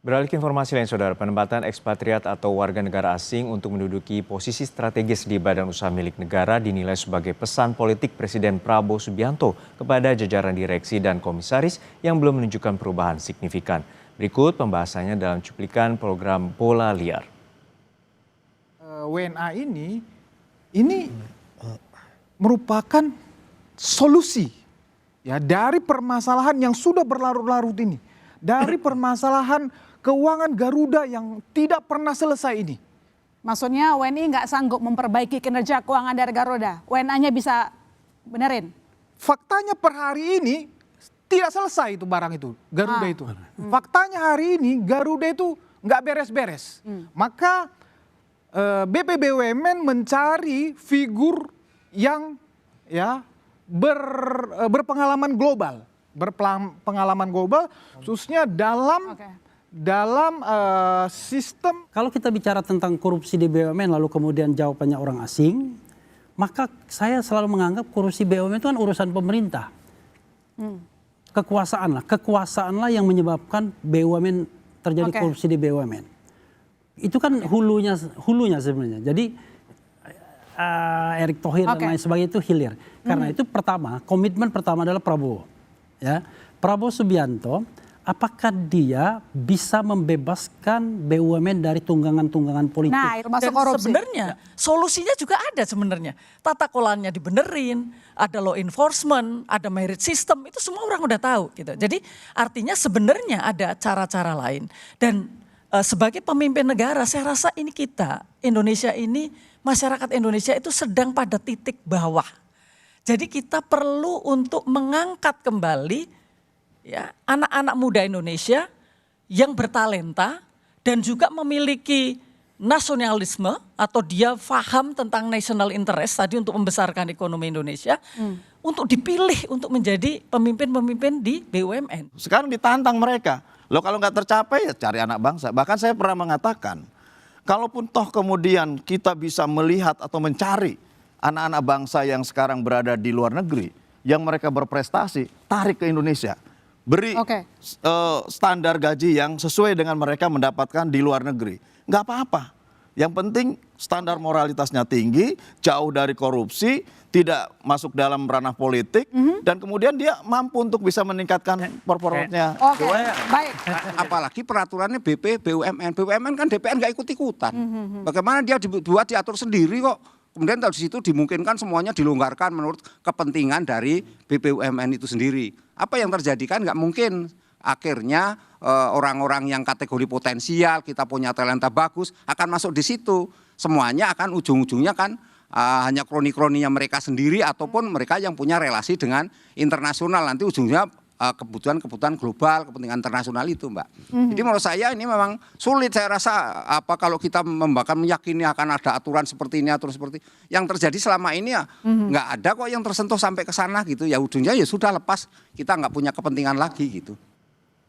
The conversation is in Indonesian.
Beralih ke informasi lain, Saudara, penempatan ekspatriat atau warga negara asing untuk menduduki posisi strategis di badan usaha milik negara dinilai sebagai pesan politik Presiden Prabowo Subianto kepada jajaran direksi dan komisaris yang belum menunjukkan perubahan signifikan. Berikut pembahasannya dalam cuplikan program Bola Liar. WNA ini merupakan solusi ya dari permasalahan yang sudah berlarut-larut ini. Dari permasalahan keuangan Garuda yang tidak pernah selesai ini. Maksudnya WNI nggak sanggup memperbaiki kinerja keuangan dari Garuda. WNA-nya bisa benerin. Faktanya per hari ini tidak selesai itu barang itu, Garuda itu. Faktanya hari ini Garuda itu nggak beres-beres. Maka BPBUMN mencari figur yang ya berpengalaman global. Berpengalaman global khususnya dalam sistem. Kalau kita bicara tentang korupsi di BUMN lalu kemudian jawabannya orang asing, maka saya selalu menganggap korupsi BUMN itu kan urusan pemerintah. Kekuasaanlah yang menyebabkan BUMN terjadi korupsi di BUMN. Itu kan hulunya sebenarnya. Jadi Erick Thohir dan lain sebagainya itu hilir. Karena itu pertama, komitmen pertama adalah Prabowo. Ya, Prabowo Subianto, apakah dia bisa membebaskan BUMN dari tunggangan-tunggangan politik? Nah, itu masuk korupsi. Sebenarnya solusinya juga ada sebenarnya. Tata kelolanya dibenerin, ada law enforcement, ada merit system, itu semua orang udah tahu gitu. Jadi artinya sebenarnya ada cara-cara lain. Dan sebagai pemimpin negara, saya rasa ini kita, Indonesia ini, masyarakat Indonesia itu sedang pada titik bawah. Jadi kita perlu untuk mengangkat kembali ya anak-anak muda Indonesia yang bertalenta dan juga memiliki nasionalisme atau dia paham tentang national interest tadi untuk membesarkan ekonomi Indonesia untuk dipilih untuk menjadi pemimpin-pemimpin di BUMN. Sekarang ditantang mereka. Loh kalau nggak tercapai ya cari anak bangsa. Bahkan saya pernah mengatakan, kalaupun toh kemudian kita bisa melihat atau mencari anak-anak bangsa yang sekarang berada di luar negeri, yang mereka berprestasi, tarik ke Indonesia. Beri standar gaji yang sesuai dengan mereka mendapatkan di luar negeri. Nggak apa-apa. Yang penting standar moralitasnya tinggi, jauh dari korupsi, tidak masuk dalam ranah politik, dan kemudian dia mampu untuk bisa meningkatkan performanya. Baik. Apalagi peraturannya BUMN. BUMN kan DPR nggak ikut-ikutan. Bagaimana dia dibuat diatur sendiri kok. Kemudian dari situ dimungkinkan semuanya dilonggarkan menurut kepentingan dari BUMN itu sendiri. Apa yang terjadi kan nggak mungkin. Akhirnya orang-orang yang kategori potensial, kita punya talenta bagus, akan masuk di situ. Semuanya akan ujung-ujungnya kan hanya kroni-kroninya mereka sendiri ataupun mereka yang punya relasi dengan internasional. Nanti ujungnya kebutuhan global, kepentingan internasional itu, Mbak. Jadi menurut saya ini memang sulit, saya rasa kalau kita meyakini akan ada aturan seperti ini, aturan seperti yang terjadi selama ini ya nggak ada kok yang tersentuh sampai ke sana gitu. Ya ujungnya ya sudah lepas, kita nggak punya kepentingan lagi gitu.